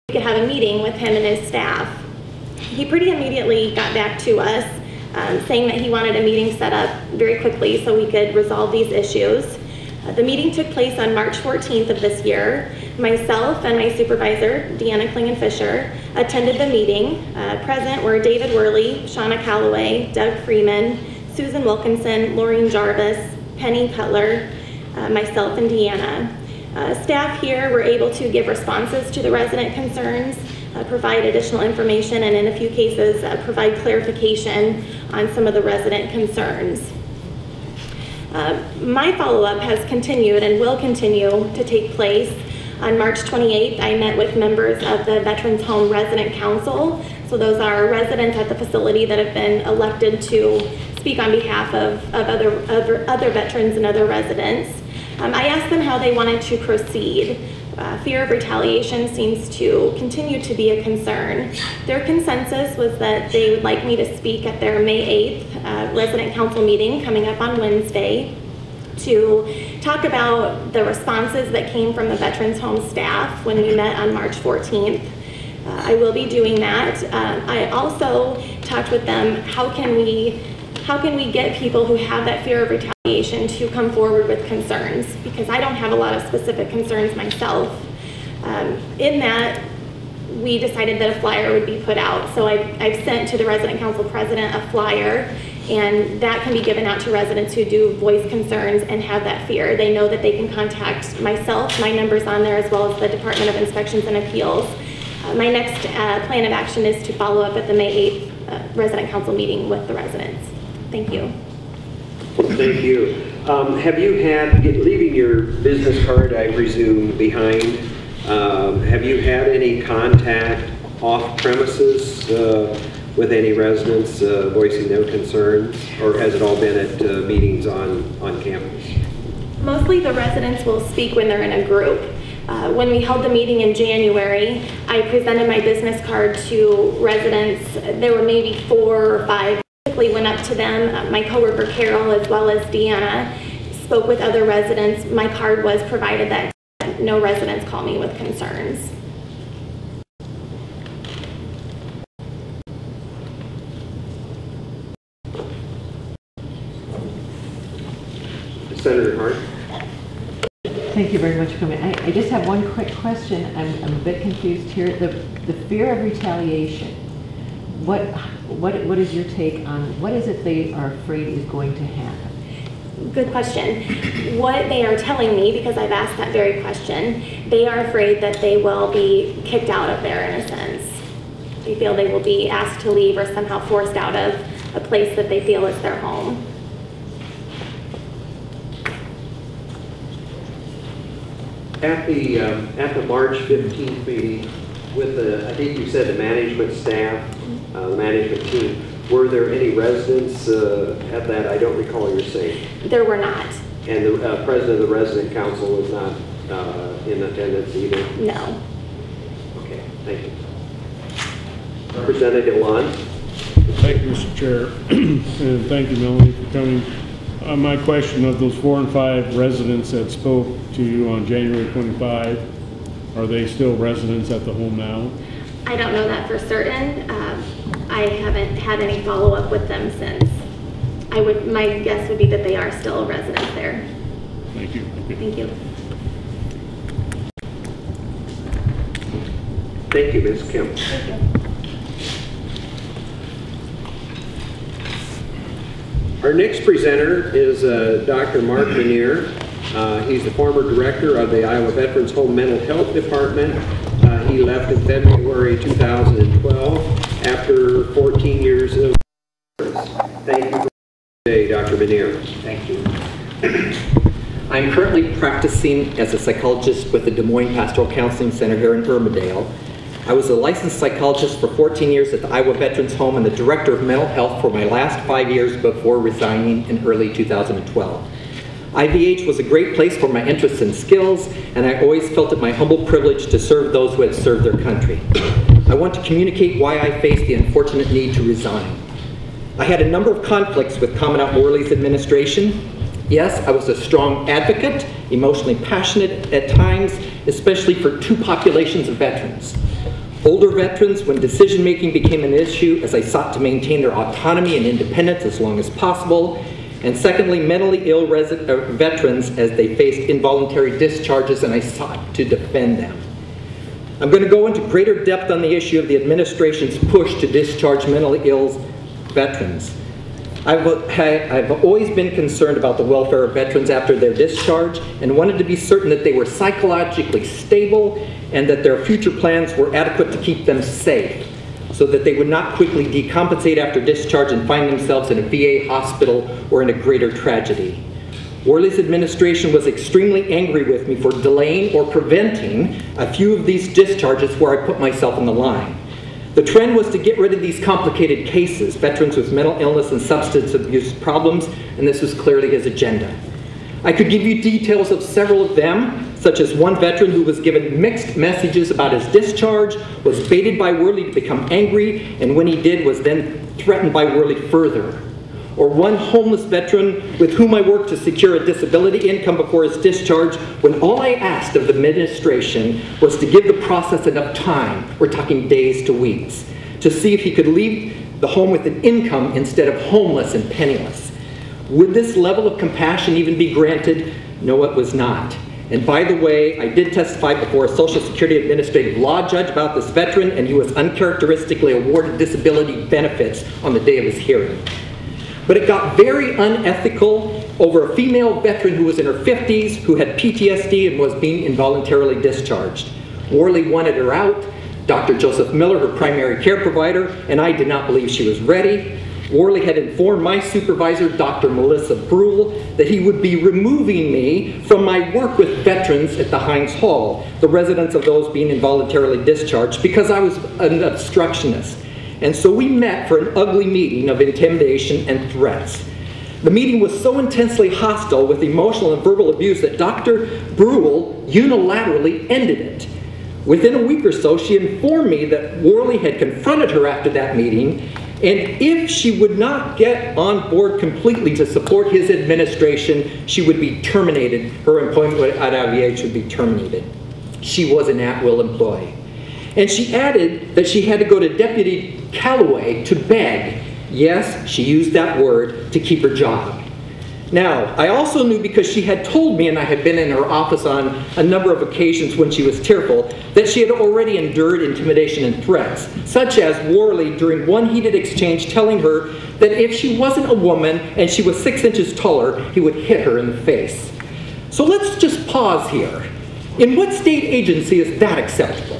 we could have a meeting with him and his staff. He pretty immediately got back to us saying that he wanted a meeting set up very quickly so we could resolve these issues. The meeting took place on March 14th of this year. Myself and my supervisor, Deanna Klingenfisher, attended the meeting. Present were David Worley, Shauna Calloway, Doug Freeman, Susan Wilkinson, Laureen Jarvis, Penny Cutler, myself, and Deanna. Staff here were able to give responses to the resident concerns, provide additional information, and in a few cases provide clarification on some of the resident concerns. My follow-up has continued and will continue to take place. On March 28th, I met with members of the Veterans Home Resident Council. So those are residents at the facility that have been elected to speak on behalf of other veterans and other residents. I asked them how they wanted to proceed. Fear of retaliation seems to continue to be a concern. Their consensus was that they would like me to speak at their May 8th resident council meeting coming up on Wednesday to talk about the responses that came from the Veterans Home staff when we met on March 14th. I will be doing that. I also talked with them, how can we get people who have that fear of retaliation to come forward with concerns, because I don't have a lot of specific concerns myself. In that, we decided that a flyer would be put out. So I've sent to the resident council president a flyer, and that can be given out to residents who do voice concerns and have that fear. They know that they can contact myself, my number's on there, as well as the Department of Inspections and Appeals. My next plan of action is to follow up at the May 8th resident council meeting with the residents. Thank you. Thank you. Have you had, leaving your business card, I presume, behind, have you had any contact off premises with any residents voicing their concerns, or has it all been at meetings on campus? Mostly the residents will speak when they're in a group. When we held the meeting in January, I presented my business card to residents. There were maybe 4 or 5. Went up to them. My coworker Carol, as well as Deanna, spoke with other residents. My card was provided that no residents call me with concerns. Senator Hart. Thank you very much for coming. I just have one quick question. I'm a bit confused here. The fear of retaliation. What is your take on what is it they are afraid is going to happen? Good question. What they are telling me, because I've asked that very question, they are afraid that they will be kicked out of there in a sense. They feel they will be asked to leave or somehow forced out of a place that they feel is their home. At the March 15th meeting, with the, I think you said the management staff, the management team, were there any residents at that? I don't recall your saying. There were not. And the president of the resident council was not in attendance either? No. Okay, thank you. Representative Lund. Thank you, Mr. Chair, and thank you, Melanie, for coming. My question of those 4 and 5 residents that spoke to you on January 25, are they still residents at the home now? I don't know that for certain. I haven't had any follow-up with them since. My guess would be that they are still residents there. Thank you. Thank you. Thank you, Ms. Kempf. Thank you. Our next presenter is Dr. Mark Minear. He's the former director of the Iowa Veterans Home Mental Health Department. He left in February 2012 after 14 years of service. Thank you for today, Dr. Minear. Thank you. I'm currently practicing as a psychologist with the Des Moines Pastoral Counseling Center here in Irmidale. I was a licensed psychologist for 14 years at the Iowa Veterans Home and the director of mental health for my last 5 years before resigning in early 2012. IVH was a great place for my interests and skills, and I always felt it my humble privilege to serve those who had served their country. I want to communicate why I faced the unfortunate need to resign. I had a number of conflicts with Commandant Worley's administration. Yes, I was a strong advocate, emotionally passionate at times, especially for 2 populations of veterans. older veterans when decision-making became an issue as I sought to maintain their autonomy and independence as long as possible, and secondly, mentally ill veterans as they faced involuntary discharges and I sought to defend them. I'm going to go into greater depth on the issue of the administration's push to discharge mentally ill veterans. I've always been concerned about the welfare of veterans after their discharge and wanted to be certain that they were psychologically stable and that their future plans were adequate to keep them safe, so that they would not quickly decompensate after discharge and find themselves in a VA hospital or in a greater tragedy. Worley's administration was extremely angry with me for delaying or preventing a few of these discharges where I put myself in the line. The trend was to get rid of these complicated cases, veterans with mental illness and substance abuse problems, and this was clearly his agenda. I could give you details of several of them, such as one veteran who was given mixed messages about his discharge, was baited by Worley to become angry, and when he did, was then threatened by Worley further. Or one homeless veteran with whom I worked to secure a disability income before his discharge, when all I asked of the administration was to give the process enough time, we're talking days to weeks, to see if he could leave the home with an income instead of homeless and penniless. Would this level of compassion even be granted? No, it was not. And by the way, I did testify before a Social Security Administrative Law judge about this veteran, and he was uncharacteristically awarded disability benefits on the day of his hearing. But it got very unethical over a female veteran who was in her 50s, who had PTSD and was being involuntarily discharged. Worley wanted her out. Dr. Joseph Miller, her primary care provider, and I did not believe she was ready. Worley had informed my supervisor, Dr. Melissa Brule, that he would be removing me from my work with veterans at the Hines Hall, the residents of those being involuntarily discharged, because I was an obstructionist. And so we met for an ugly meeting of intimidation and threats. The meeting was so intensely hostile with emotional and verbal abuse that Dr. Brule unilaterally ended it. Within a week or so, she informed me that Worley had confronted her after that meeting, and if she would not get on board completely to support his administration, she would be terminated. Her employment at IVH would be terminated. She was an at-will employee. And she added that she had to go to Deputy Calloway to beg. Yes, she used that word, to keep her job. Now, I also knew, because she had told me, and I had been in her office on a number of occasions when she was tearful, that she had already endured intimidation and threats, such as Worley during one heated exchange telling her that if she wasn't a woman and she was 6 inches taller, he would hit her in the face. So let's just pause here. In what state agency is that acceptable?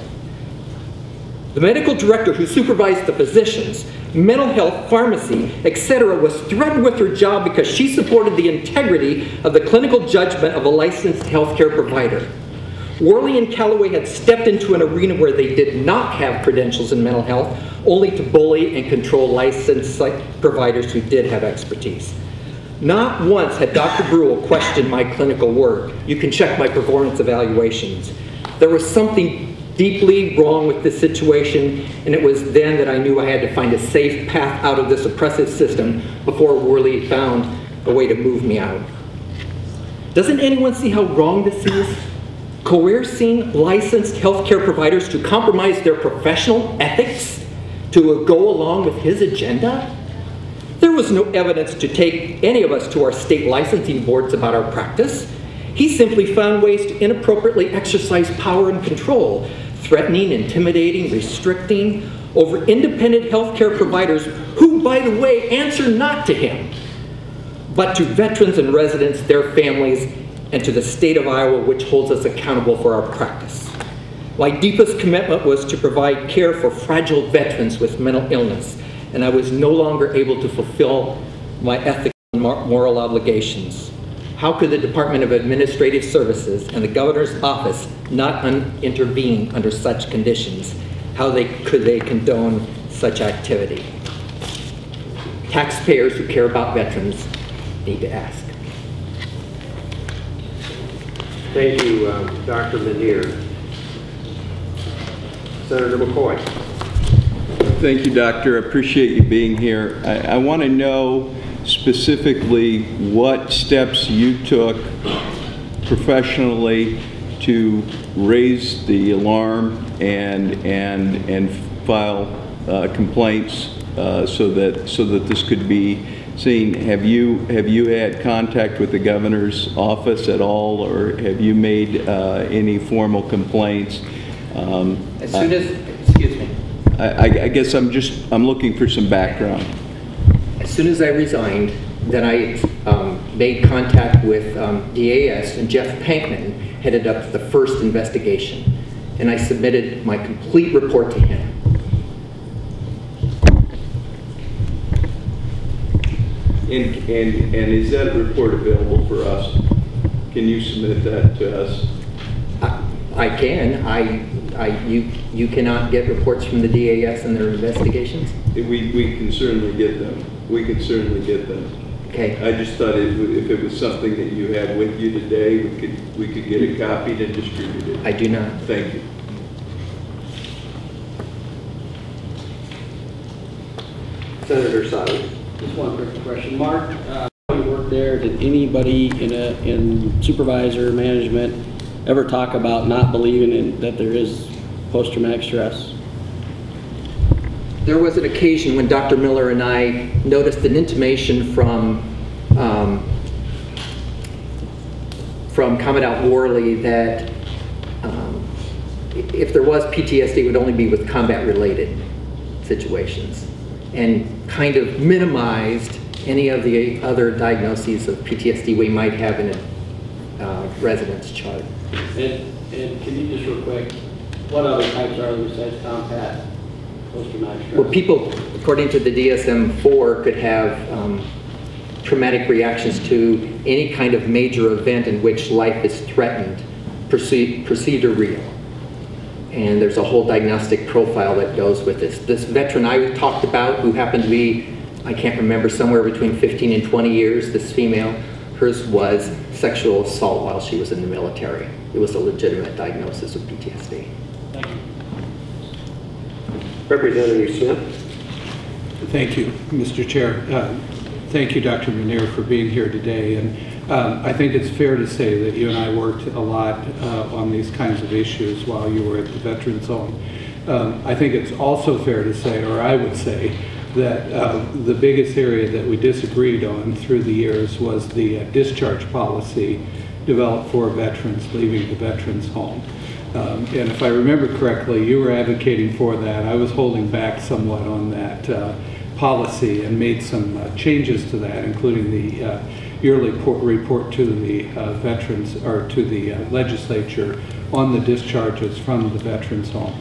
The medical director who supervised the physicians, mental health, pharmacy, etc., was threatened with her job because she supported the integrity of the clinical judgment of a licensed healthcare provider. Worley and Calloway had stepped into an arena where they did not have credentials in mental health, only to bully and control licensed providers who did have expertise. Not once had Dr. Brule questioned my clinical work. You can check my performance evaluations. There was something deeply wrong with this situation, and it was then that I knew I had to find a safe path out of this oppressive system before Worley found a way to move me out. Doesn't anyone see how wrong this is? Coercing licensed healthcare providers to compromise their professional ethics to go along with his agenda? There was no evidence to take any of us to our state licensing boards about our practice. He simply found ways to inappropriately exercise power and control, threatening, intimidating, restricting over independent healthcare providers who, by the way, answer not to him, but to veterans and residents, their families, and to the state of Iowa, which holds us accountable for our practice. My deepest commitment was to provide care for fragile veterans with mental illness, and I was no longer able to fulfill my ethical and moral obligations. How could the Department of Administrative Services and the Governor's Office not intervene under such conditions? How could they condone such activity? Taxpayers who care about veterans need to ask. Thank you, Dr. Minear. Senator McCoy. Thank you, Doctor. I appreciate you being here. I want to know specifically what steps you took professionally to raise the alarm and file complaints so that this could be seen. Have you had contact with the governor's office at all, or have you made any formal complaints? As soon as, excuse me. I guess I'm looking for some background. As soon as I resigned, then I made contact with DAS, and Jeff Pankman headed up the first investigation, and I submitted my complete report to him. And is that report available for us? Can you submit that to us? I can. You cannot get reports from the DAS and their investigations? We can certainly get them. We can certainly get them. Okay. I just thought if it was something that you had with you today, we could get it copied and distributed. I do not. Thank you. Senator Soddy. Just one quick question. Mark, when you worked there, did anybody in supervisor management ever talk about not believing that there is post-traumatic stress? There was an occasion when Dr. Miller and I noticed an intimation from Commandant Worley that if there was PTSD, it would only be with combat-related situations, and kind of minimized any of the other diagnoses of PTSD we might have in a residence chart. And can you just real quick, what other types are there besides combat post-traumatic stress? Well, people, according to the DSM-4, could have traumatic reactions to any kind of major event in which life is threatened, perceived or real. And there's a whole diagnostic profile that goes with this. This veteran I talked about, who happened to be, I can't remember, somewhere between 15 and 20 years, this female, hers was sexual assault while she was in the military. It was a legitimate diagnosis of PTSD. Thank you. Representative Smith. Thank you, Mr. Chair. Thank you, Dr. Minear, for being here today. And I think it's fair to say that you and I worked a lot on these kinds of issues while you were at the Veterans Home. I think it's also fair to say, or I would say, that the biggest area that we disagreed on through the years was the discharge policy developed for veterans leaving the Veterans Home. And if I remember correctly, you were advocating for that. I was holding back somewhat on that policy and made some changes to that, including the yearly report to the veterans, or to the legislature on the discharges from the Veterans Home.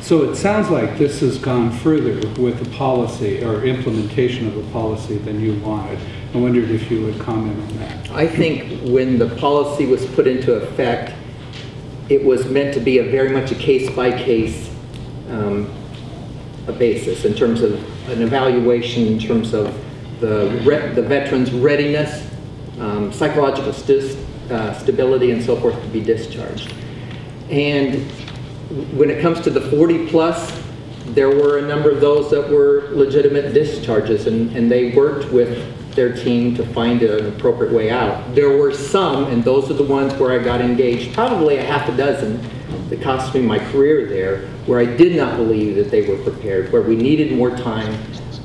So it sounds like this has gone further with the policy or implementation of the policy than you wanted. I wondered if you would comment on that. I think when the policy was put into effect, it was meant to be a very much a case-by-case basis in terms of an evaluation, in terms of the veteran's readiness, psychological stability, and so forth to be discharged. And when it comes to the 40 plus, there were a number of those that were legitimate discharges, and they worked with their team to find an appropriate way out. There were some, and those are the ones where I got engaged, probably a half a dozen that cost me my career there, where I did not believe that they were prepared, where we needed more time,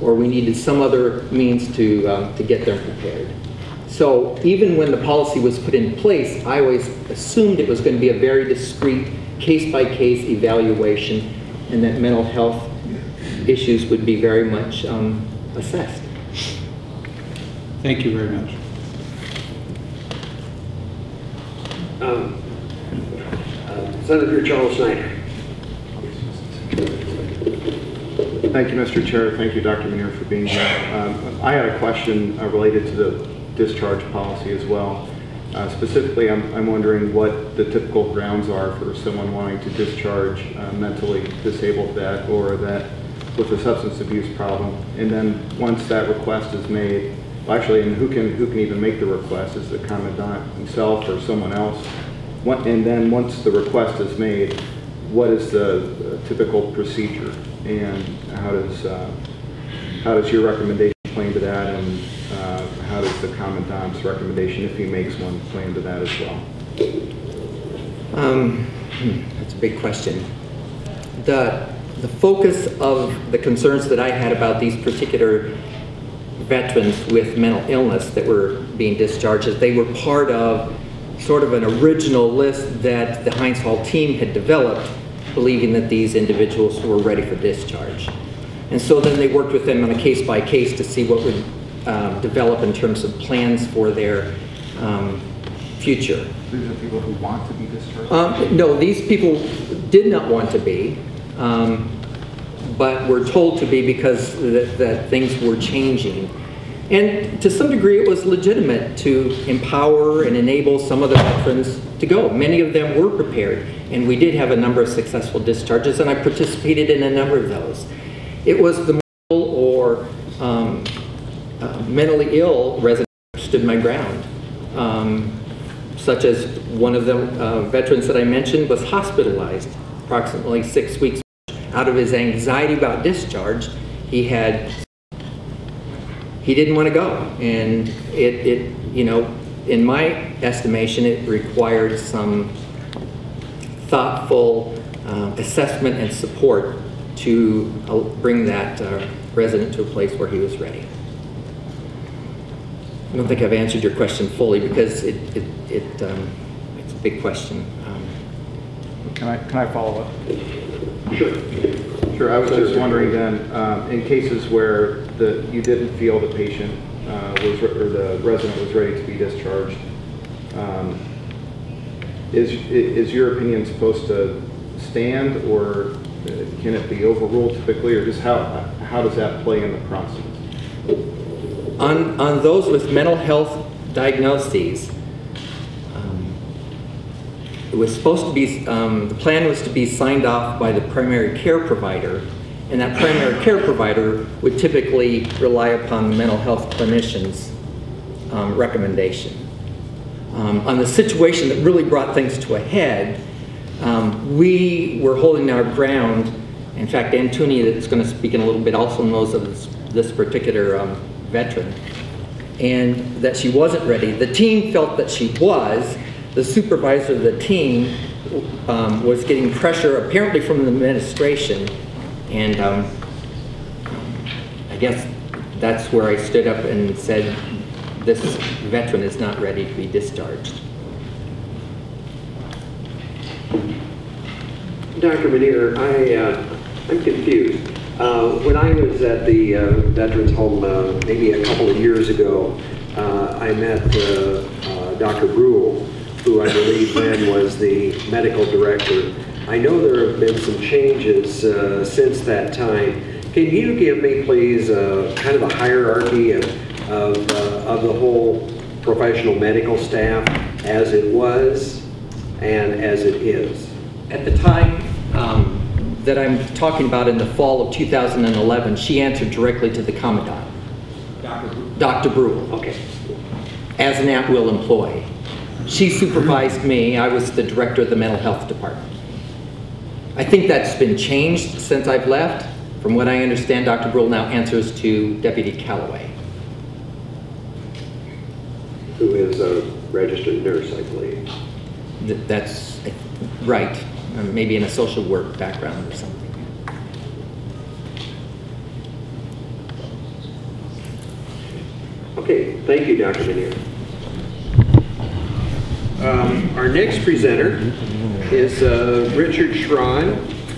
or we needed some other means to get them prepared. So even when the policy was put in place, I always assumed it was going to be a very discrete, case-by-case evaluation, and that mental health issues would be very much assessed. Thank you very much. Senator Charles Snyder. Thank you, Mr. Chair. Thank you, Dr. Minear, for being here. I had a question related to the discharge policy as well. Specifically, I'm wondering what the typical grounds are for someone wanting to discharge mentally disabled vet or that with a substance abuse problem. And then once that request is made, well, actually, and who can even make the request? Is the commandant himself or someone else? And then once the request is made, what is the typical procedure, and how does your recommendation play into that, and how does the commandant's recommendation, if he makes one, play into that as well? That's a big question. the focus of the concerns that I had about these particular veterans with mental illness that were being discharged is they were part of sort of an original list that the Heinz Hall team had developed, believing that these individuals were ready for discharge. And so then they worked with them on a case-by-case to see what would develop in terms of plans for their future. These are people who want to be discharged? No, these people did not want to be, but were told to be because that things were changing. And to some degree, it was legitimate to empower and enable some of the veterans to go. Many of them were prepared, and we did have a number of successful discharges, and I participated in a number of those. It was the mental or mentally ill residents who stood my ground, such as one of the veterans that I mentioned was hospitalized approximately 6 weeks. Out of his anxiety about discharge, he didn't want to go, and it you know, in my estimation, it required some thoughtful assessment and support to bring that resident to a place where he was ready. I don't think I've answered your question fully because it's a big question. Can I follow up? Sure. Sure. I was just wondering then, in cases where you didn't feel the patient or the resident was ready to be discharged, is your opinion supposed to stand, or can it be overruled typically, or just how does that play in the process? On those with mental health diagnoses, it was supposed to be, the plan was to be signed off by the primary care provider, and that primary care provider would typically rely upon the mental health clinician's recommendation. On the situation that really brought things to a head, we were holding our ground. In fact, Dan Touney, that's going to speak in a little bit, also knows of this particular veteran, and that she wasn't ready. The team felt that she was. The supervisor of the team was getting pressure apparently from the administration, and I guess that's where I stood up and said, this veteran is not ready to be discharged. Dr. Minear, I'm confused. When I was at the Veterans Home maybe a couple of years ago, I met Dr. Brule, who I believe then was the medical director. I know there have been some changes since that time. Can you give me, please, kind of a hierarchy of the whole professional medical staff as it was and as it is? At the time that I'm talking about in the fall of 2011, she answered directly to the Commandant. Dr. Brule. Okay. As an at-will employee. She supervised me. I was the director of the Mental Health Department. I think that's been changed since I've left. From what I understand, Dr. Brule now answers to Deputy Calloway. Who is a registered nurse, I believe. That's right. Maybe in a social work background or something. Okay, thank you, Dr. Minear. Our next presenter is Richard Schrad.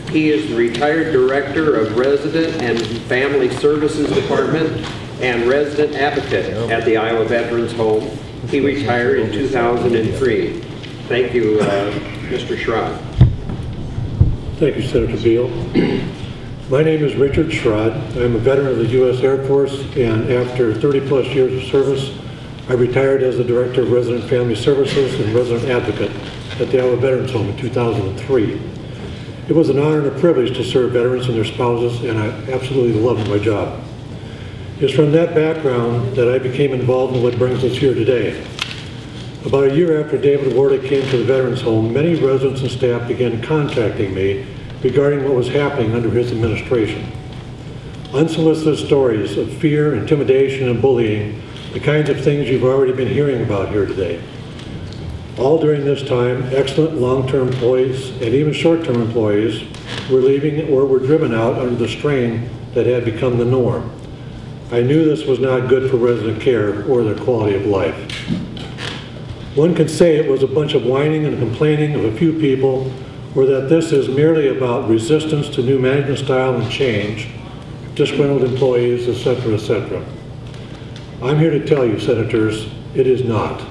He is the retired Director of Resident and Family Services Department and Resident Advocate at the Iowa Veterans Home. He retired in 2003. Thank you, Mr. Schrad. Thank you, Senator Beal. My name is Richard Schrad. I'm a veteran of the U.S. Air Force, and after 30-plus years of service, I retired as the Director of Resident Family Services and Resident Advocate at the Iowa Veterans Home in 2003. It was an honor and a privilege to serve veterans and their spouses, and I absolutely loved my job. It's from that background that I became involved in what brings us here today. About a year after David Worley came to the Veterans Home, many residents and staff began contacting me regarding what was happening under his administration. Unsolicited stories of fear, intimidation, and bullying, the kinds of things you've already been hearing about here today. All during this time, excellent long-term employees and even short-term employees were leaving or were driven out under the strain that had become the norm. I knew this was not good for resident care or their quality of life. One could say it was a bunch of whining and complaining of a few people, or that this is merely about resistance to new management style and change, disgruntled employees, etc., etc. I'm here to tell you, Senators, it is not.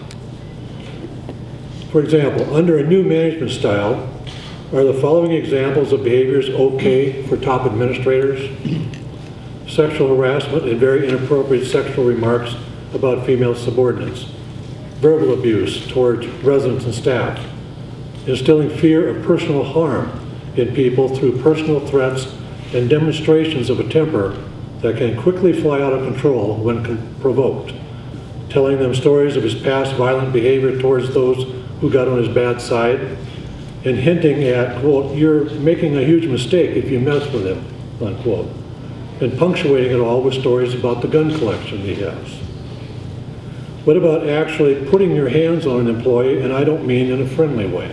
For example, under a new management style, are the following examples of behaviors okay for top administrators? Sexual harassment and very inappropriate sexual remarks about female subordinates. Verbal abuse towards residents and staff. Instilling fear of personal harm in people through personal threats and demonstrations of a temper that can quickly fly out of control when provoked. Telling them stories of his past violent behavior towards those who got on his bad side, and hinting at, quote, "You're making a huge mistake if you mess with him," unquote, and punctuating it all with stories about the gun collection he has. What about actually putting your hands on an employee, and I don't mean in a friendly way?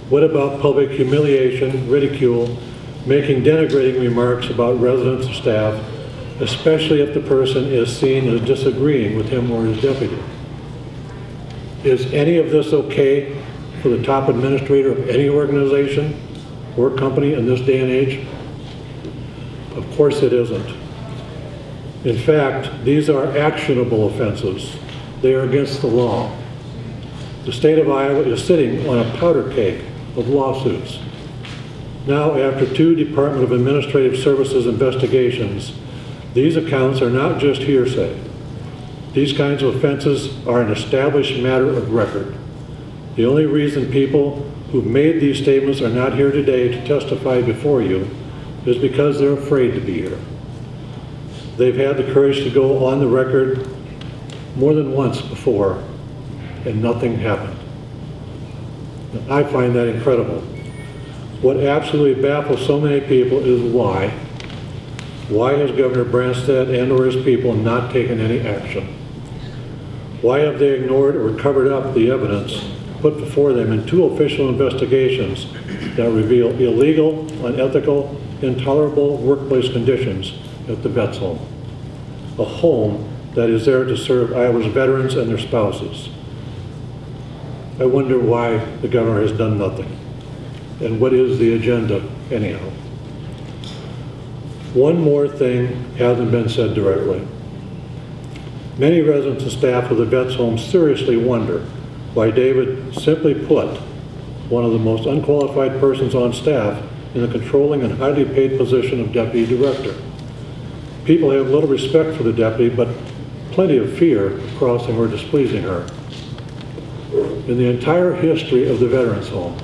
What about public humiliation, ridicule, making denigrating remarks about residents or staff, especially if the person is seen as disagreeing with him or his deputy? Is any of this okay for the top administrator of any organization or company in this day and age? Of course it isn't. In fact, these are actionable offenses. They are against the law. The state of Iowa is sitting on a powder keg of lawsuits. Now, after 2 Department of Administrative Services investigations, these accounts are not just hearsay. These kinds of offenses are an established matter of record. The only reason people who've made these statements are not here today to testify before you is because they're afraid to be here. They've had the courage to go on the record more than once before, and nothing happened. I find that incredible. What absolutely baffles so many people is why. Why has Governor Branstad and or his people not taken any action? Why have they ignored or covered up the evidence put before them in 2 official investigations that reveal illegal, unethical, intolerable workplace conditions at the Vets Home? A home that is there to serve Iowa's veterans and their spouses. I wonder why the governor has done nothing. And what is the agenda anyhow? One more thing hasn't been said directly. Many residents and staff of the Vets Home seriously wonder why David simply put one of the most unqualified persons on staff in the controlling and highly paid position of deputy director. People have little respect for the deputy, but plenty of fear of crossing or displeasing her. In the entire history of the Veterans Home,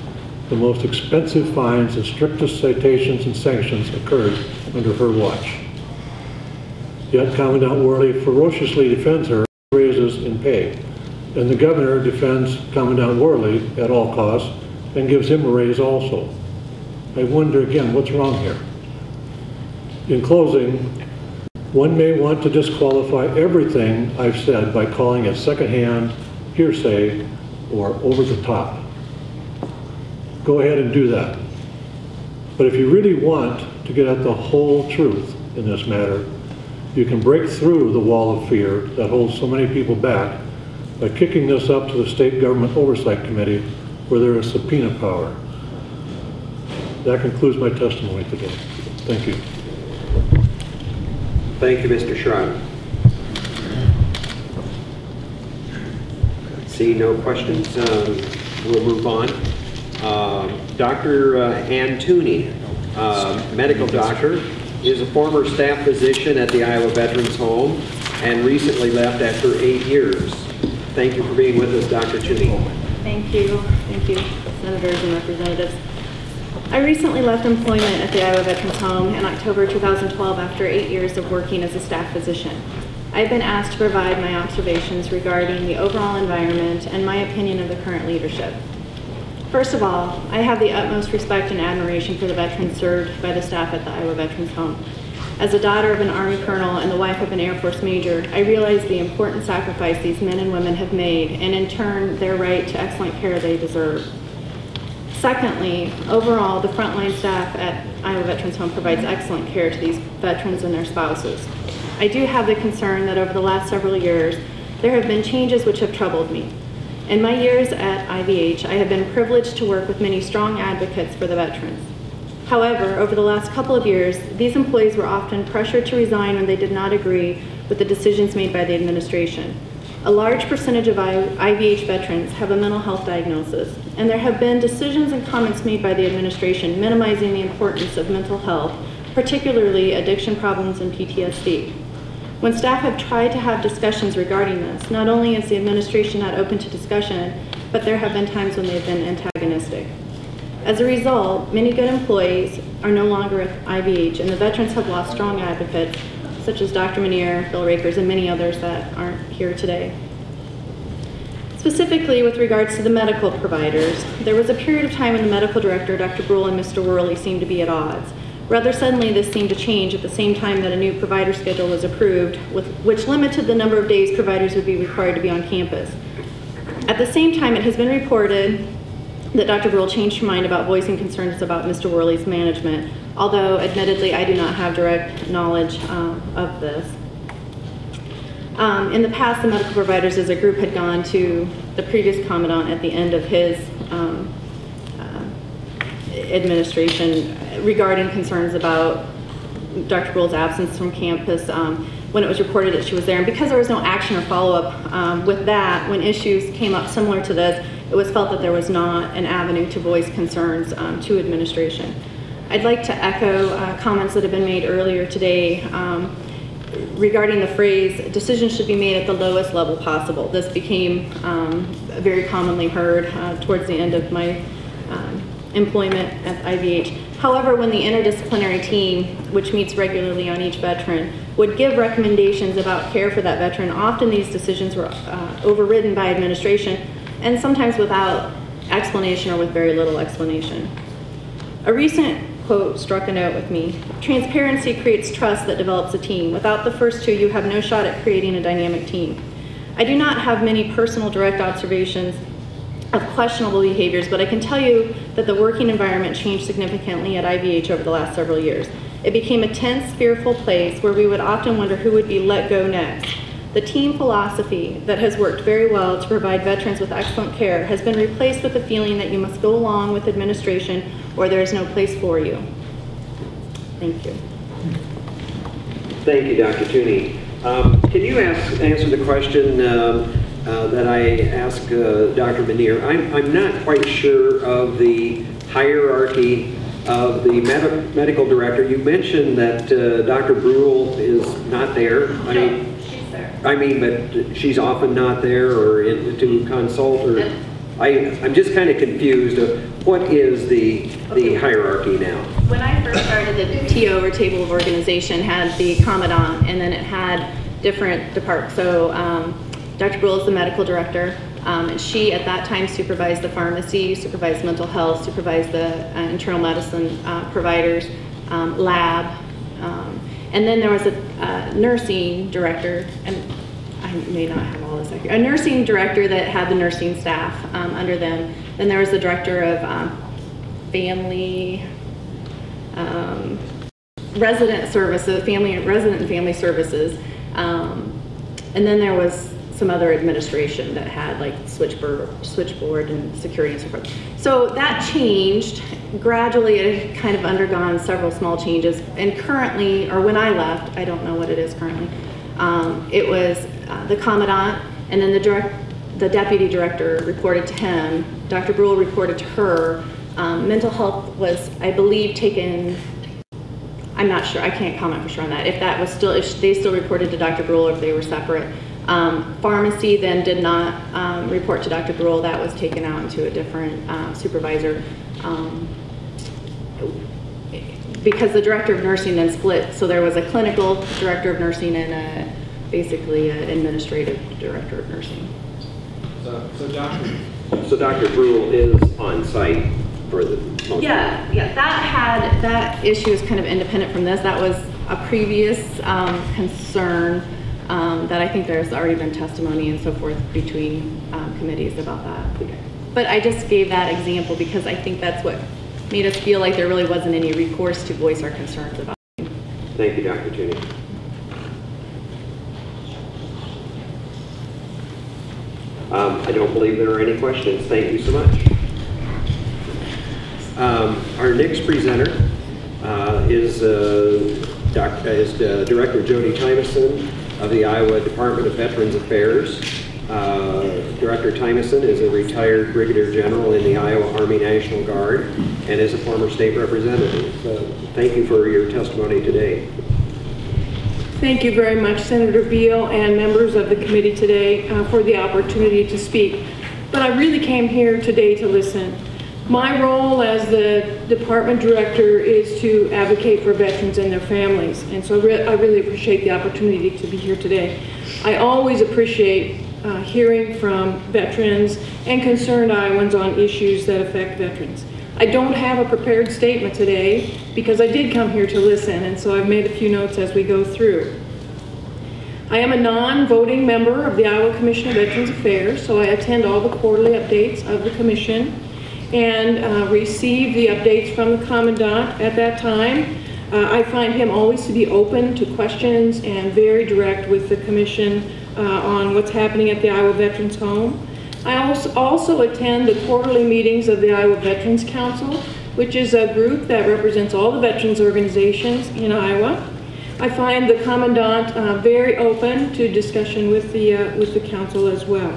the most expensive fines and strictest citations and sanctions occurred under her watch. Yet Commandant Worley ferociously defends her raises in pay, and the governor defends Commandant Worley at all costs and gives him a raise also. I wonder again, what's wrong here? In closing, one may want to disqualify everything I've said by calling it secondhand, hearsay, or over the top. Go ahead and do that. But if you really want to get at the whole truth in this matter, you can break through the wall of fear that holds so many people back by kicking this up to the State Government Oversight Committee where there is subpoena power. That concludes my testimony today. Thank you. Thank you, Mr. Schrad. See no questions, we'll move on. Dr. Ann Touney, medical doctor, is a former staff physician at the Iowa Veterans Home and recently left after 8 years. Thank you for being with us, Dr. Touney. Thank you, senators and representatives. I recently left employment at the Iowa Veterans Home in October 2012 after 8 years of working as a staff physician. I've been asked to provide my observations regarding the overall environment and my opinion of the current leadership. First of all, I have the utmost respect and admiration for the veterans served by the staff at the Iowa Veterans Home. As a daughter of an Army colonel and the wife of an Air Force major, I realize the important sacrifice these men and women have made and in turn their right to excellent care they deserve. Secondly, overall, the frontline staff at Iowa Veterans Home provides excellent care to these veterans and their spouses. I do have the concern that over the last several years, there have been changes which have troubled me. In my years at IVH, I have been privileged to work with many strong advocates for the veterans. However, over the last couple of years, these employees were often pressured to resign when they did not agree with the decisions made by the administration. A large percentage of IVH veterans have a mental health diagnosis, and there have been decisions and comments made by the administration minimizing the importance of mental health, particularly addiction problems and PTSD. When staff have tried to have discussions regarding this, not only is the administration not open to discussion, but there have been times when they've been antagonistic. As a result, many good employees are no longer at IVH, and the veterans have lost strong advocates, such as Dr. Minear, Bill Rakers, and many others that aren't here today. Specifically with regards to the medical providers, there was a period of time when the medical director, Dr. Brule, and Mr. Worley seemed to be at odds. Rather suddenly, this seemed to change at the same time that a new provider schedule was approved, which limited the number of days providers would be required to be on campus. At the same time, it has been reported that Dr. Brule changed her mind about voicing concerns about Mr. Worley's management, although admittedly I do not have direct knowledge of this. In the past, the medical providers as a group had gone to the previous commandant at the end of his administration regarding concerns about Dr. Brule's absence from campus when it was reported that she was there. And because there was no action or follow-up with that, when issues came up similar to this, it was felt that there was not an avenue to voice concerns to administration. I'd like to echo comments that have been made earlier today regarding the phrase, decisions should be made at the lowest level possible. This became very commonly heard towards the end of my employment at IVH. However, when the interdisciplinary team, which meets regularly on each veteran, would give recommendations about care for that veteran, often these decisions were overridden by administration, and sometimes without explanation or with very little explanation. A recent quote struck a note with me. Transparency creates trust that develops a team. Without the first two, you have no shot at creating a dynamic team. I do not have many personal direct observations of questionable behaviors, but I can tell you that the working environment changed significantly at IVH over the last several years. It became a tense, fearful place where we would often wonder who would be let go next. The team philosophy that has worked very well to provide veterans with excellent care has been replaced with the feeling that you must go along with administration or there is no place for you. Thank you. Thank you, Dr. Touney. Can you answer the question that I asked Dr. Minear? I'm not quite sure of the hierarchy of the medical director. You mentioned that Dr. Brule is not there. No, she's there. I mean, but she's often not there or to consult, or I'm just kind of confused of what is the hierarchy now. When I first started, the TO or table of organization had the commandant, and then it had different departments. So Dr. Brule is the medical director. And she at that time supervised the pharmacy, supervised mental health, supervised the internal medicine providers, lab. And then there was a nursing director, and I may not have all this accurate, a nursing director that had the nursing staff under them. Then there was the director of family, resident services, resident and family services. And then there was some other administration that had like switchboard and security and so forth. So that changed gradually. It had kind of undergone several small changes, and currently, or when I left, I don't know what it is currently, it was the commandant, and then the deputy director reported to him. Dr. Brule reported to her. Mental health was, I believe, taken, I'm not sure, I can't comment for sure on that, if that was still, if they still reported to Dr. Brule or if they were separate. Pharmacy then did not report to Dr. Brule. That was taken out into a different supervisor because the director of nursing then split. So there was a clinical director of nursing and basically an administrative director of nursing. So Dr. Brule is on site for the most part. Yeah, that issue is kind of independent from this. That was a previous concern. That I think there's already been testimony and so forth between committees about that. Okay. But I just gave that example because I think that's what made us feel like there really wasn't any recourse to voice our concerns about it. Thank you, Dr. Touney. I don't believe there are any questions. Thank you so much. Our next presenter is Director Jodi Tymeson of the Iowa Department of Veterans Affairs. Director Tymeson is a retired Brigadier General in the Iowa Army National Guard and is a former state representative. Thank you for your testimony today. Thank you very much, Senator Beal and members of the committee today for the opportunity to speak. But I really came here today to listen. My role as the department director is to advocate for veterans and their families, and so I really appreciate the opportunity to be here today. I always appreciate hearing from veterans and concerned Iowans on issues that affect veterans. I don't have a prepared statement today because I did come here to listen, and so I've made a few notes as we go through. I am a non-voting member of the Iowa Commission of Veterans Affairs, so I attend all the quarterly updates of the commission and receive the updates from the Commandant at that time. I find him always to be open to questions and very direct with the commission on what's happening at the Iowa Veterans Home. I also attend the quarterly meetings of the Iowa Veterans Council, which is a group that represents all the veterans organizations in Iowa. I find the Commandant very open to discussion with the council as well.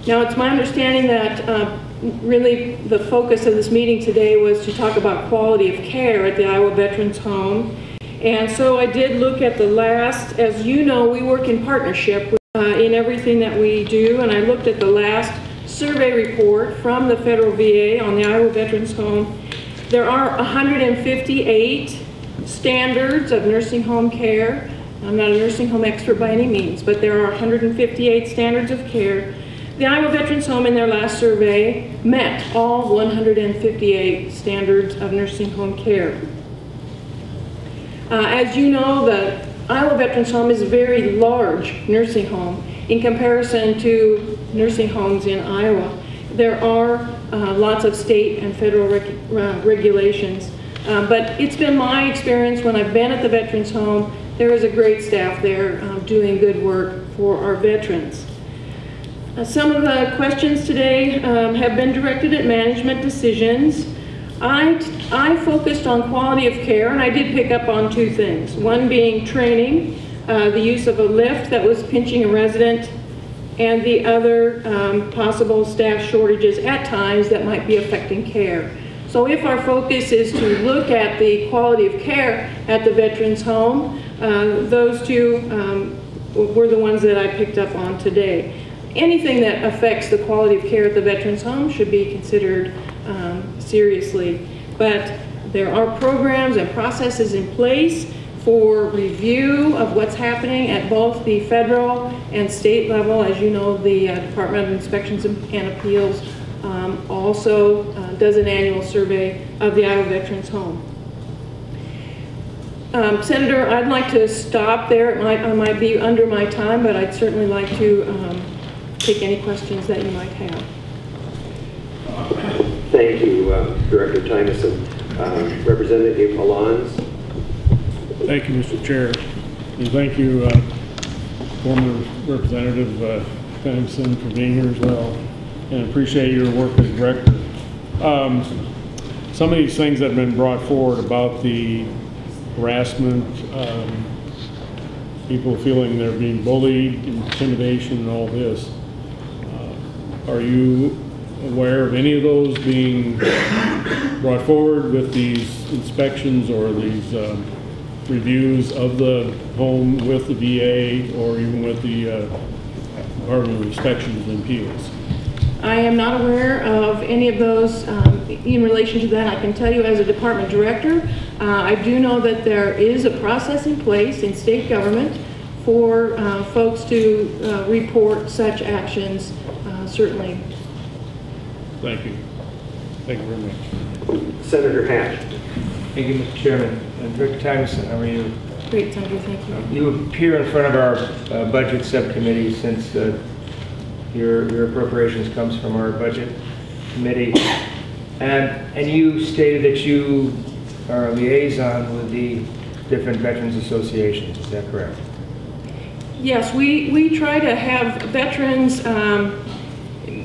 Now, it's my understanding that really the focus of this meeting today was to talk about quality of care at the Iowa Veterans Home. And so I did look at the last, as you know, we work in partnership in everything that we do, and I looked at the last survey report from the federal VA on the Iowa Veterans Home. There are 158 standards of nursing home care. I'm not a nursing home expert by any means, but there are 158 standards of care. The Iowa Veterans Home in their last survey met all 158 standards of nursing home care. As you know, the Iowa Veterans Home is a very large nursing home in comparison to nursing homes in Iowa. There are lots of state and federal regulations, but it's been my experience when I've been at the Veterans Home, there is a great staff there doing good work for our veterans. Some of the questions today have been directed at management decisions. I focused on quality of care, and I did pick up on two things. One being training, the use of a lift that was pinching a resident, and the other possible staff shortages at times that might be affecting care. So if our focus is to look at the quality of care at the Veterans Home, those two were the ones that I picked up on today. Anything that affects the quality of care at the Veterans Home should be considered seriously. But there are programs and processes in place for review of what's happening at both the federal and state level. As you know, the Department of Inspections and Appeals also does an annual survey of the Iowa Veterans Home. Senator, I'd like to stop there. I might be under my time, but I'd certainly like to take any questions that you might have. Thank you, Director Tymeson. Representative Alons. Thank you, Mr. Chair, and thank you, former Representative Tymeson, for being here as well, and appreciate your work as director. Some of these things that have been brought forward about the harassment, people feeling they're being bullied, intimidation, and all this. Are you aware of any of those being brought forward with these inspections or these reviews of the home with the VA or even with the Department of Inspections and Appeals? I am not aware of any of those in relation to that. I can tell you as a department director, I do know that there is a process in place in state government for folks to report such actions, certainly. Thank you. Thank you very much. Senator Hatch. Thank you, Mr. Chairman. Director Tymeson, how are you? Great, Senator, thank you. You appear in front of our budget subcommittee since Your appropriations comes from our budget committee. And you stated that you are a liaison with the different veterans associations, is that correct? Yes, we try to have veterans,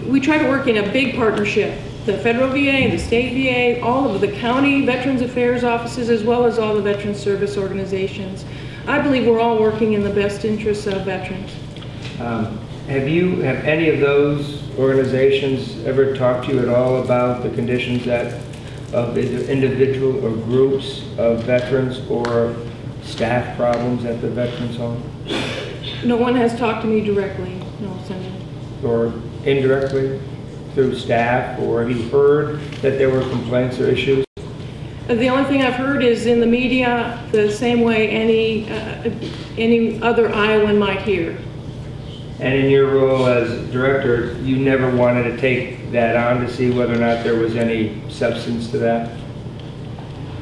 we try to work in a big partnership. The federal VA, the state VA, all of the county Veterans Affairs offices, as well as all the veterans service organizations. I believe we're all working in the best interests of veterans. Have any of those organizations ever talked to you at all about the conditions of individual or groups of veterans or staff problems at the veterans home? No one has talked to me directly, no, Senator. Or indirectly through staff, or have you heard that there were complaints or issues? The only thing I've heard is in the media, the same way any other Iowan might hear. And in your role as director, you never wanted to take that on to see whether or not there was any substance to that?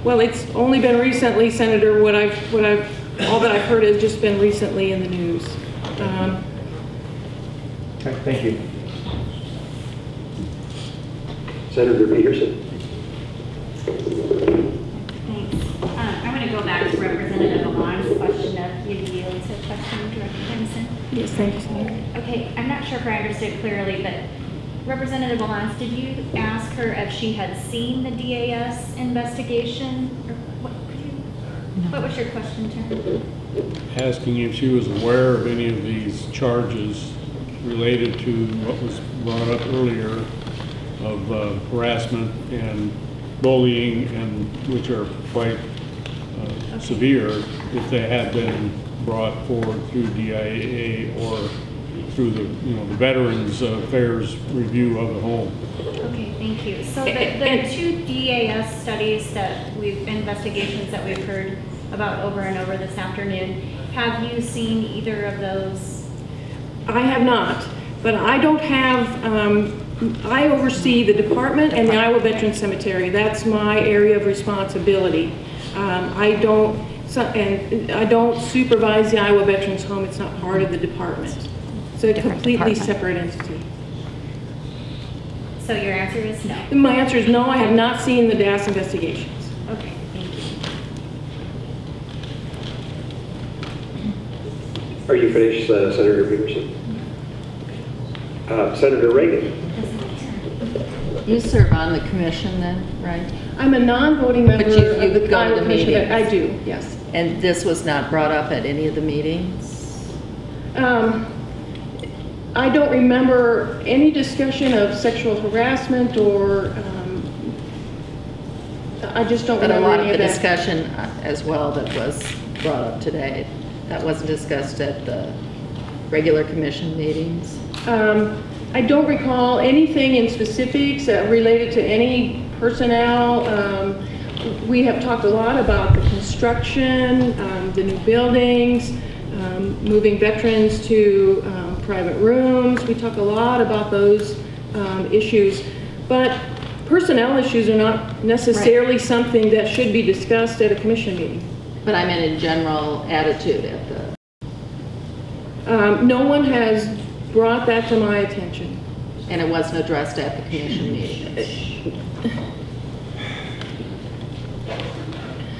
Well, it's only been recently, Senator. All that I've heard has just been recently in the news. Okay, thank you. Senator Peterson. Thanks. I want to go back to Representative Alon's question of you yield to question Director Tymeson. Yes, thank you, Senator. Okay, I'm not sure if I understood clearly, but Representative Alon, did you ask her if she had seen the DAS investigation? Or what was your question, Tim? Asking if she was aware of any of these charges related to what was brought up earlier of harassment and bullying, and which are quite severe if they had been brought forward through DIA or through the the Veterans Affairs review of the home. Okay, thank you. So the two DAS studies investigations that we've heard about over and over this afternoon, have you seen either of those? I have not, but I don't have, I oversee the department and the Iowa Veterans Cemetery. That's my area of responsibility. I don't supervise the Iowa Veterans Home. It's not part of the department. So it's a completely separate entity. So your answer is no? My answer is no, I have not seen the DAS investigations. Okay, thank you. Are you finished, Senator Peterson? Senator Reagan. You serve on the commission then, right? I'm a non-voting member But you of the go to Iowa the Commission. meetings? I do, yes. And this was not brought up at any of the meetings? I don't remember any discussion of sexual harassment or, I just don't remember any of that. But a lot of the discussion as well that was brought up today, that wasn't discussed at the regular commission meetings? I don't recall anything in specifics related to any personnel. We have talked a lot about the construction, the new buildings, moving veterans to private rooms. We talk a lot about those issues, but personnel issues are not necessarily something that should be discussed at a commission meeting. But I meant in general attitude at the... No one has brought that to my attention. And it wasn't addressed at the commission meeting?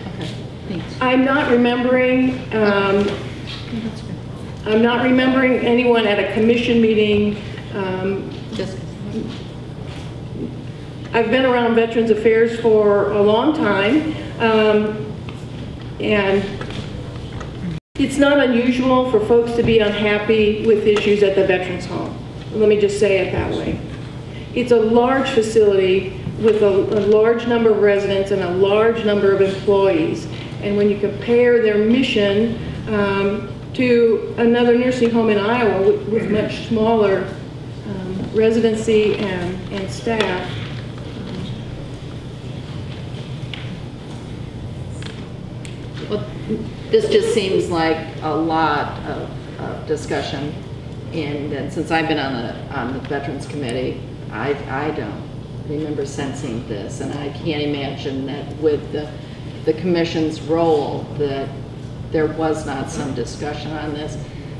Okay, thanks. I'm not remembering anyone at a commission meeting. I've been around Veterans Affairs for a long time, and it's not unusual for folks to be unhappy with issues at the Veterans Home. Let me just say it that way. It's a large facility with a large number of residents and a large number of employees. And when you compare their mission to another nursing home in Iowa with much smaller residency and staff, well, this just seems like a lot of discussion, and since I've been on the Veterans Committee, I don't remember sensing this, and I can't imagine that with the Commission's role that there was not some discussion on this.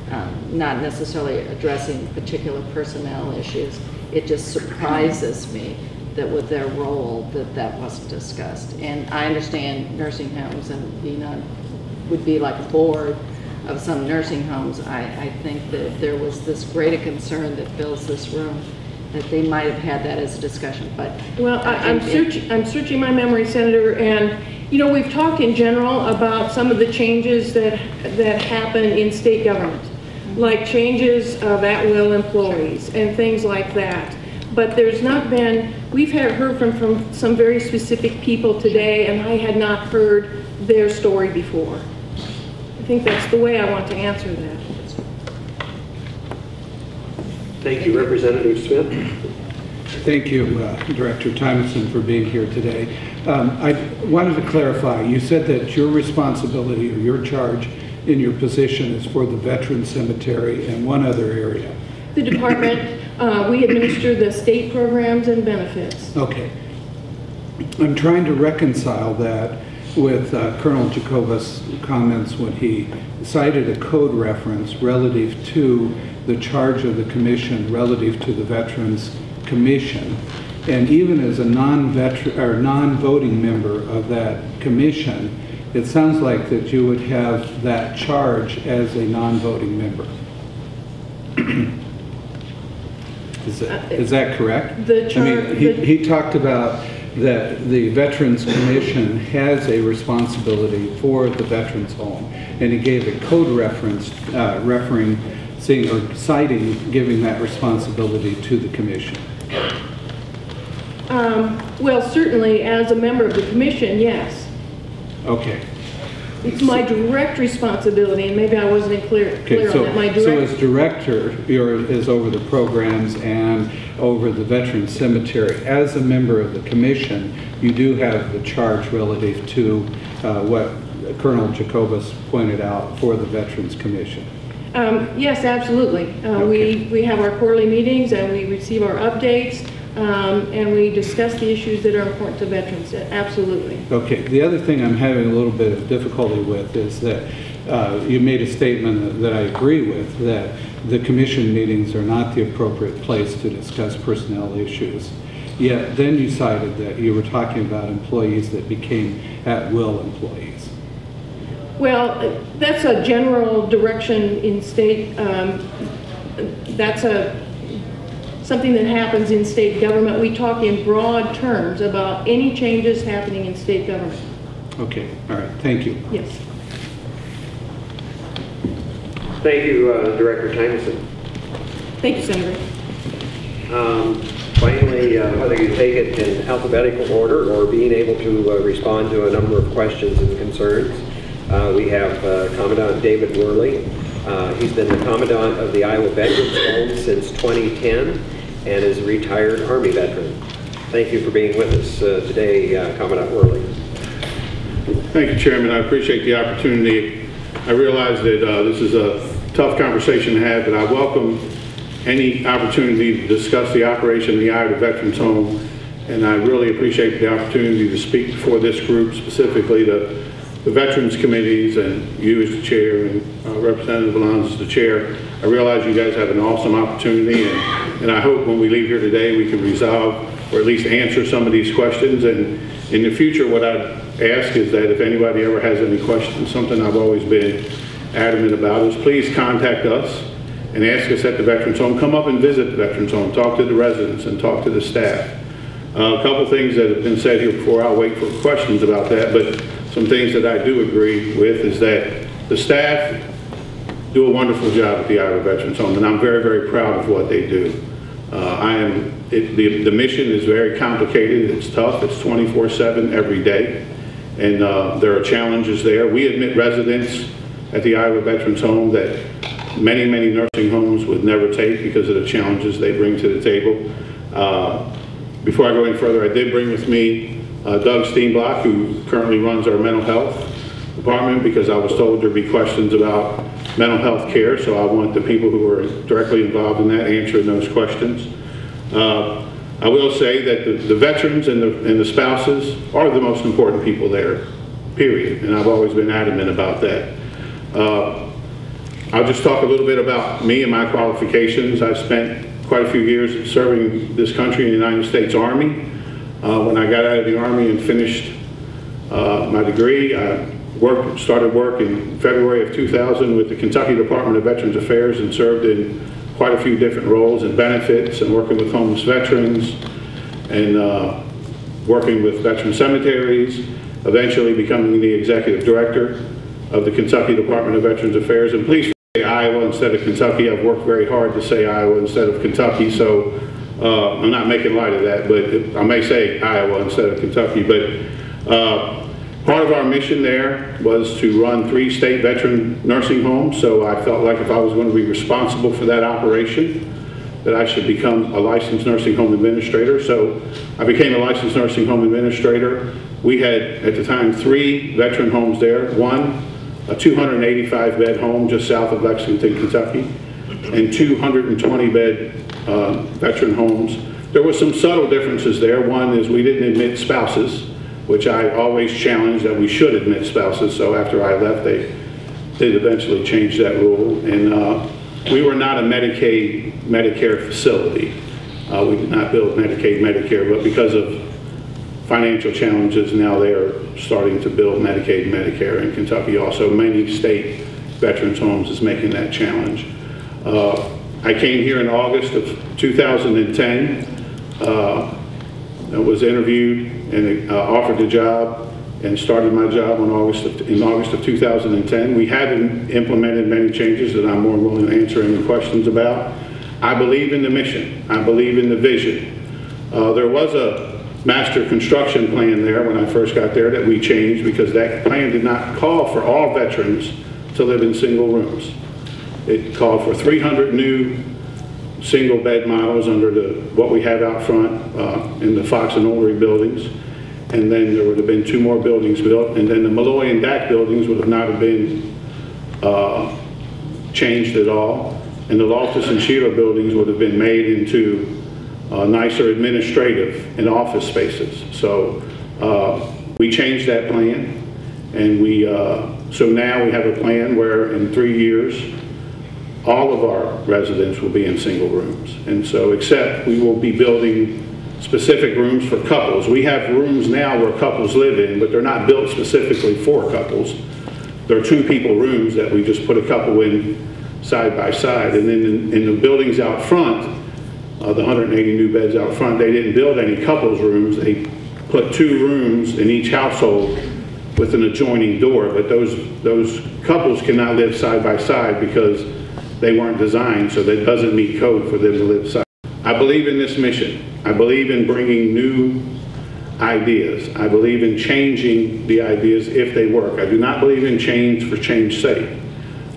not necessarily addressing particular personnel issues. It just surprises me that with their role that wasn't discussed. And I understand nursing homes and being on, would be like a board of some nursing homes. I think that there was this greater concern that fills this room, that they might have had that as a discussion, but. Well, I'm searching my memory, Senator, and you know, we've talked in general about some of the changes that happen in state government, like changes of at-will employees and things like that. But there's not been, we've heard from some very specific people today, and I had not heard their story before. I think that's the way I want to answer that. Thank you, Representative Smith. Thank you, Director Tymeson, for being here today. I wanted to clarify, you said that your responsibility or your charge in your position is for the Veteran Cemetery and one other area. The department, we administer the state programs and benefits. Okay. I'm trying to reconcile that with Colonel Jacobus' comments when he cited a code reference relative to the charge of the commission relative to the Veterans Commission. And even as a non-voting member of that commission, it sounds like that you would have that charge as a non-voting member. Is that correct? I mean, he talked about that the Veterans Commission has a responsibility for the Veterans Home, and he gave a code reference citing giving that responsibility to the commission. Well, certainly as a member of the commission, yes. Okay. It's my direct responsibility, and maybe I wasn't clear on that. So as director, is over the programs and over the Veterans Cemetery. As a member of the commission, you do have the charge relative to what Colonel Jacobus pointed out for the Veterans Commission. Yes, absolutely. Okay. We have our quarterly meetings and we receive our updates and we discuss the issues that are important to veterans. Absolutely. Okay. The other thing I'm having a little bit of difficulty with is that you made a statement that I agree with, that the commission meetings are not the appropriate place to discuss personnel issues. Yet then you cited that you were talking about employees that became at-will employees. Well, that's a general direction in state. That's something that happens in state government. We talk in broad terms about any changes happening in state government. Okay, all right, thank you. Yes. Thank you, Director Tymeson. Thank you, Senator. Finally, whether you take it in alphabetical order or being able to respond to a number of questions and concerns, we have Commandant David Worley. He's been the Commandant of the Iowa Veterans Home since 2010 and is a retired Army veteran. Thank you for being with us today, Commandant Worley. Thank you, Chairman. I appreciate the opportunity. I realize that this is a tough conversation to have, but I welcome any opportunity to discuss the operation of the Iowa Veterans Home, and I really appreciate the opportunity to speak before this group, specifically the Veterans Committees and you as the chair and Representative Alonzo as the chair. I realize you guys have an awesome opportunity, and I hope when we leave here today we can resolve or at least answer some of these questions. And in the future, what I'd ask is that if anybody ever has any questions, something I've always been adamant about, is please contact us and ask us at the Veterans Home. Come up and visit the Veterans Home, talk to the residents and talk to the staff. A couple things that have been said here before, I'll wait for questions about that, but some things that I do agree with is that the staff do a wonderful job at the Iowa Veterans Home, and I'm very, very proud of what they do. The mission is very complicated, it's tough, it's 24/7 every day, and there are challenges there. We admit residents at the Iowa Veterans Home that many, many nursing homes would never take because of the challenges they bring to the table. Before I go any further, I did bring with me Doug Steenblock, who currently runs our mental health department, because I was told there'd be questions about mental health care, so I want the people who are directly involved in that answering those questions. I will say that the veterans and the spouses are the most important people there, period, and I've always been adamant about that. I'll just talk a little bit about me and my qualifications. I spent quite a few years serving this country in the United States Army. When I got out of the Army and finished my degree, I started work in February of 2000 with the Kentucky Department of Veterans Affairs and served in quite a few different roles and benefits and working with homeless veterans and working with veteran cemeteries, eventually becoming the executive director of the Kentucky Department of Veterans Affairs. And please say Iowa instead of Kentucky. I've worked very hard to say Iowa instead of Kentucky, so I'm not making light of that, but I may say Iowa instead of Kentucky. But part of our mission there was to run 3 state veteran nursing homes, so I felt like if I was going to be responsible for that operation, that I should become a licensed nursing home administrator. So I became a licensed nursing home administrator. We had, at the time, 3 veteran homes there. One, a 285-bed home just south of Lexington, Kentucky, and 220-bed veteran homes. There were some subtle differences there. One is we didn't admit spouses, which I always challenged that we should admit spouses. So after I left, they did eventually change that rule. And we were not a Medicaid, Medicare facility. We did not build Medicaid, Medicare, but because of financial challenges, now they are starting to build Medicaid and Medicare in Kentucky. Also, many state veterans homes is making that challenge. I came here in August of 2010. I was interviewed and offered the job and started my job in August of 2010. We haven't implemented many changes that I'm more willing to answer any questions about. I believe in the mission. I believe in the vision. There was a master construction plan there when I first got there that we changed because that plan did not call for all veterans to live in single rooms. It called for 300 new single bed models under what we have out front in the Fox and Olery buildings. And then there would have been 2 more buildings built. And then the Malloy and Dak buildings would have not have been changed at all. And the Loftus and Sheila buildings would have been made into nicer administrative and office spaces. So we changed that plan. And so now we have a plan where in 3 years, all of our residents will be in single rooms. And so, except we will be building specific rooms for couples. We have rooms now where couples live in, but they're not built specifically for couples. They're 2-people rooms that we just put a couple in side by side. And then in the buildings out front, the 180 new beds out front, they didn't build any couples rooms. They put 2 rooms in each household with an adjoining door, but those couples cannot live side by side because they weren't designed, so that doesn't meet code for them to live side. I believe in this mission. I believe in bringing new ideas. I believe in changing the ideas if they work. I do not believe in change for change's sake.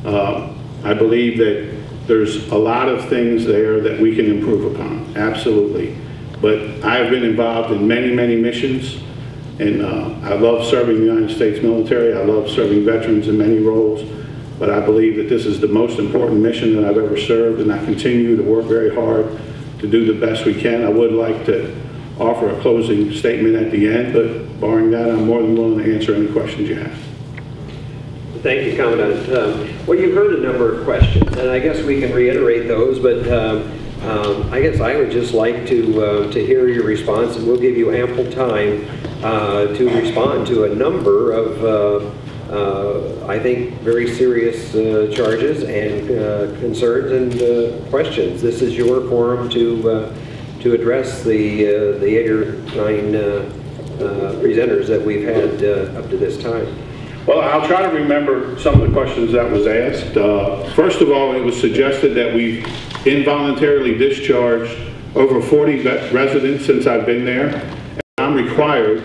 I believe that there's a lot of things there that we can improve upon, absolutely. But I have been involved in many, many missions, and I love serving the United States military. I love serving veterans in many roles. But I believe that this is the most important mission that I've ever served, and I continue to work very hard to do the best we can. I would like to offer a closing statement at the end, but barring that, I'm more than willing to answer any questions you have. Thank you, Commandant. Well, you've heard a number of questions, and I guess we can reiterate those, but I guess I would just like to hear your response, and we'll give you ample time to respond to a number of I think very serious charges and concerns and questions. This is your forum to address the 8 or 9 presenters that we've had up to this time. Well, I'll try to remember some of the questions that was asked. First of all, it was suggested that we've involuntarily discharged over 40 residents since I've been there. And I'm required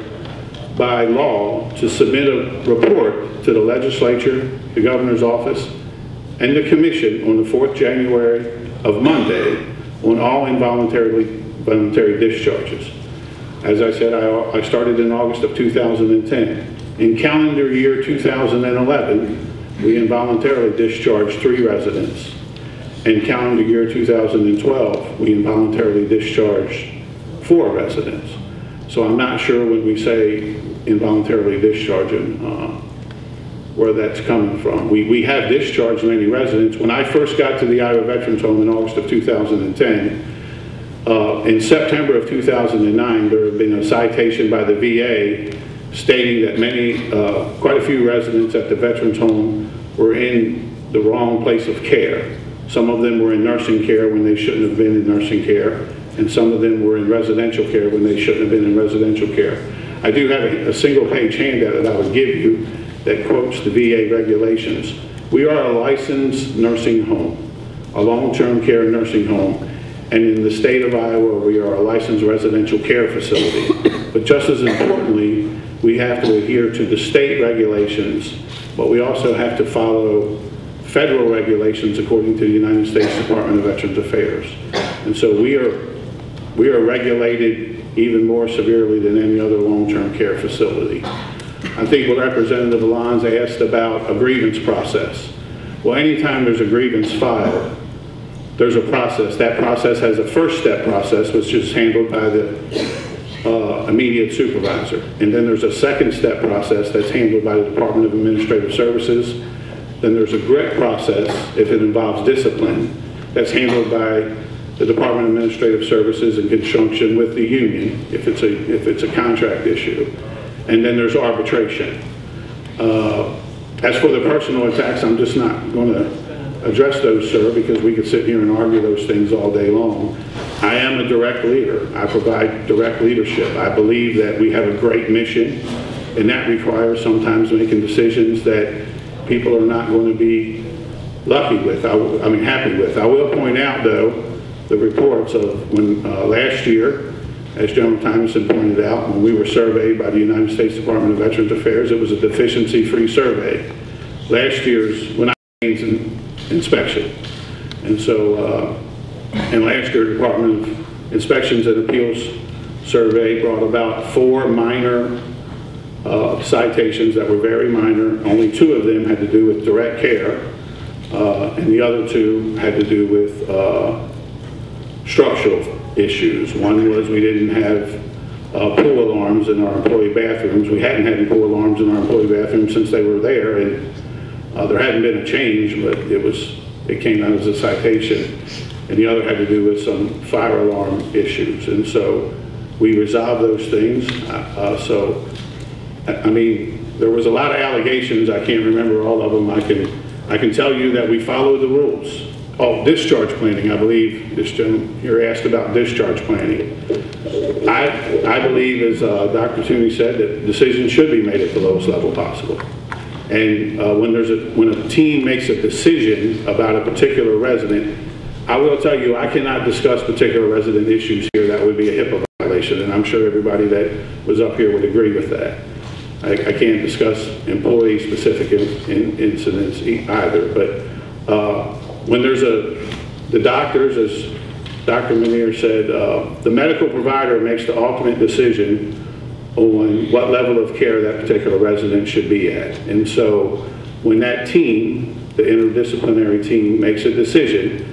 by law to submit a report to the legislature, the governor's office, and the commission on the 4th January of Monday on all voluntary discharges. As I said, I started in August of 2010. In calendar year 2011, we involuntarily discharged 3 residents. In calendar year 2012, we involuntarily discharged 4 residents. So I'm not sure when we say involuntarily discharging, where that's coming from. We have discharged many residents. When I first got to the Iowa Veterans Home in August of 2010, in September of 2009, there had been a citation by the VA stating that quite a few residents at the Veterans Home were in the wrong place of care. Some of them were in nursing care when they shouldn't have been in nursing care, and some of them were in residential care when they shouldn't have been in residential care. I do have a single-page handout that I would give you that quotes the VA regulations. We are a licensed nursing home, a long-term care nursing home, and in the state of Iowa, we are a licensed residential care facility. But just as importantly, we have to adhere to the state regulations, but we also have to follow federal regulations according to the United States Department of Veterans Affairs. And so we are regulated even more severely than any other long-term care facility. I think what Representative Alonzo asked about a grievance process. Well, anytime there's a grievance filed, there's a process. That process has a first step process, which is handled by the immediate supervisor. And then there's a second step process that's handled by the Department of Administrative Services. Then there's a GRIP process, if it involves discipline, that's handled by the Department of Administrative Services in conjunction with the union, if it's a contract issue. And then there's arbitration. As for the personal attacks, I'm just not going to address those, sir, because we could sit here and argue those things all day long. I am a direct leader. I provide direct leadership. I believe that we have a great mission, and that requires sometimes making decisions that people are not going to be lucky with, happy with. I will point out, though, the reports of when last year, as General Tymeson pointed out, when we were surveyed by the United States Department of Veterans Affairs, it was a deficiency-free survey. Last year's, when I an inspection. And so, and last year, the Department of Inspections and Appeals survey brought about 4 minor citations that were very minor. Only 2 of them had to do with direct care, and the other 2 had to do with structural issues. One was we didn't have pool alarms in our employee bathrooms. We hadn't had pool alarms in our employee bathrooms since they were there, and there hadn't been a change, but it came out as a citation. And the other had to do with some fire alarm issues. And so we resolved those things. I mean, there was a lot of allegations. I can't remember all of them. I can tell you that we followed the rules. Oh, discharge planning, I believe this gentleman here asked about discharge planning. I believe, as Dr. Touney said, that decisions should be made at the lowest level possible. And when a team makes a decision about a particular resident, I will tell you, I cannot discuss particular resident issues here. That would be a HIPAA violation, and I'm sure everybody that was up here would agree with that. I can't discuss employee-specific incidents either, but when there's the doctors, as Dr. Minear said, the medical provider makes the ultimate decision on what level of care that particular resident should be at. And so when that team, the interdisciplinary team, makes a decision,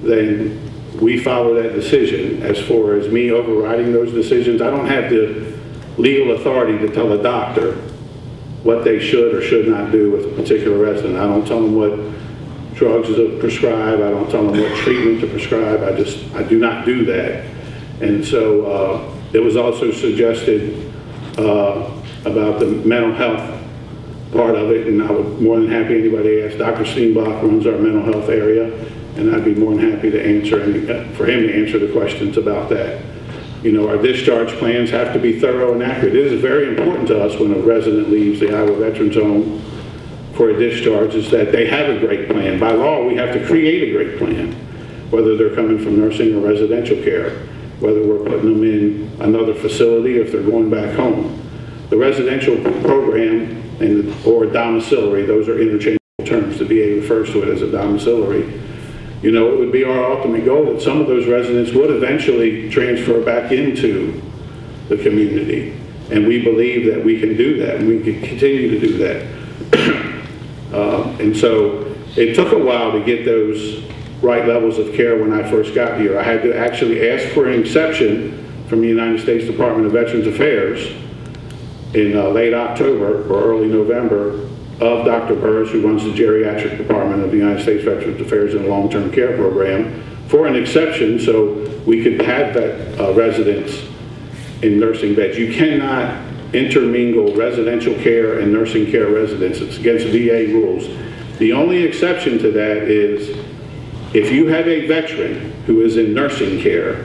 then we follow that decision. As far as me overriding those decisions, I don't have the legal authority to tell a doctor what they should or should not do with a particular resident. I don't tell them what drugs to prescribe. I don't tell them what treatment to prescribe. I do not do that. And so it was also suggested about the mental health part of it, and I would more than happy anybody ask. Dr. Steenbach runs our mental health area, and I'd be more than happy to answer for him to answer the questions about that. You know, our discharge plans have to be thorough and accurate. It is very important to us when a resident leaves the Iowa Veterans Home for a discharge is that they have a great plan. By law, we have to create a great plan, whether they're coming from nursing or residential care, whether we're putting them in another facility or if they're going back home. The residential program or domiciliary, those are interchangeable terms. The VA refers to it as a domiciliary. You know, it would be our ultimate goal that some of those residents would eventually transfer back into the community. And we believe that we can do that, and we can continue to do that. And so it took a while to get those right levels of care when I first got here. I had to actually ask for an exception from the United States Department of Veterans Affairs in late October or early November of Dr. Burris, who runs the geriatric department of the United States Veterans Affairs and Long-Term Care Program, for an exception so we could have residents in nursing beds. You cannot intermingle residential care and nursing care residents. It's against VA rules. The only exception to that is if you have a veteran who is in nursing care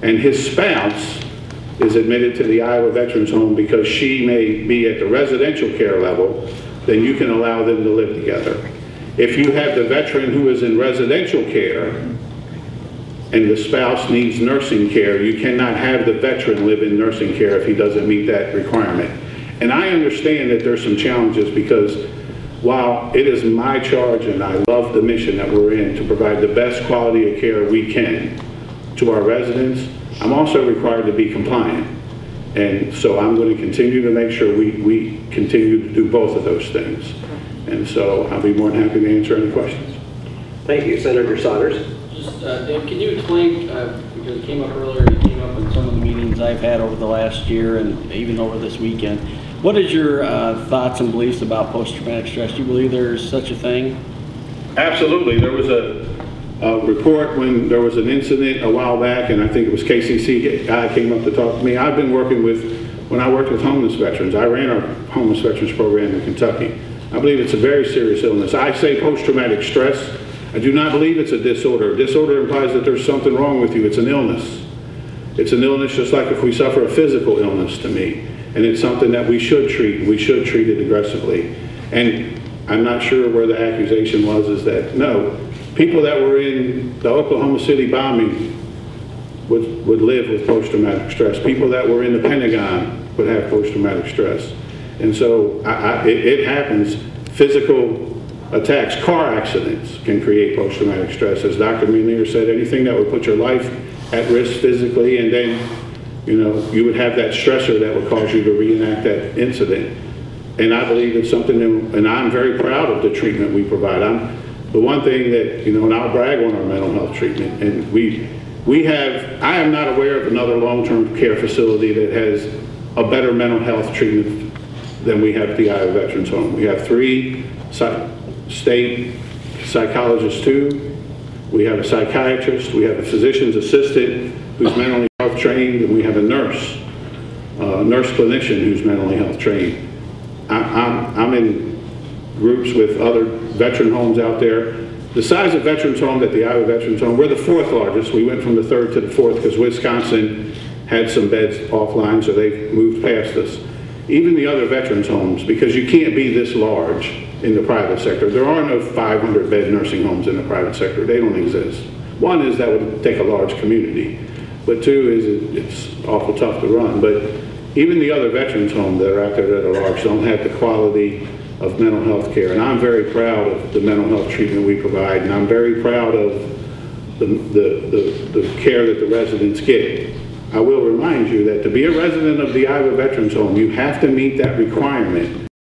and his spouse is admitted to the Iowa Veterans Home because she may be at the residential care level, then you can allow them to live together. If you have the veteran who is in residential care and the spouse needs nursing care, you cannot have the veteran live in nursing care if he doesn't meet that requirement. And I understand that there's some challenges because while it is my charge and I love the mission that we're in to provide the best quality of care we can to our residents, I'm also required to be compliant. And so I'm going to continue to make sure we continue to do both of those things. And so I'll be more than happy to answer any questions. Thank you. Senator Saunders. Just, Dave, can you explain, because it came up earlier, it came up in some of the meetings I've had over the last year and even over this weekend. What is your thoughts and beliefs about post-traumatic stress? Do you believe there's such a thing? Absolutely. There was a report when there was an incident a while back, and I think it was KCC guy came up to talk to me. I've been working when I worked with homeless veterans, I ran our homeless veterans program in Kentucky. I believe it's a very serious illness. I say post-traumatic stress. I do not believe it's a disorder. Disorder implies that there's something wrong with you. It's an illness. It's an illness just like if we suffer a physical illness to me. And it's something that we should treat. We should treat it aggressively. And I'm not sure where the accusation was, is that, no, people that were in the Oklahoma City bombing would live with post-traumatic stress. People that were in the Pentagon would have post-traumatic stress. And so it happens. Physical attacks, car accidents can create post-traumatic stress. As Dr. Minear said, anything that would put your life at risk physically, and then you would have that stressor that would cause you to reenact that incident. And I believe it's something, and I'm very proud of the treatment we provide. The one thing that, and I'll brag on our mental health treatment, and I am not aware of another long-term care facility that has a better mental health treatment than we have at the Iowa Veterans Home. We have 3 state psychologists too. We have a psychiatrist, we have a physician's assistant who's mentally health trained, and we have a nurse clinician who's mentally health trained. I'm in groups with other veteran homes out there. The size of veterans homes at the Iowa Veterans Home, we're the 4th largest. We went from the 3rd to the 4th because Wisconsin had some beds offline, so they moved past us. Even the other veterans homes, because you can't be this large in the private sector. There are no 500-bed nursing homes in the private sector. They don't exist. One is that would take a large community, but 2 is it's awful tough to run. But even the other veterans homes that are out there that are large don't have the quality of mental health care. And I'm very proud of the mental health treatment we provide, and I'm very proud of the care that the residents get. I will remind you that to be a resident of the Iowa Veterans Home, you have to meet that requirement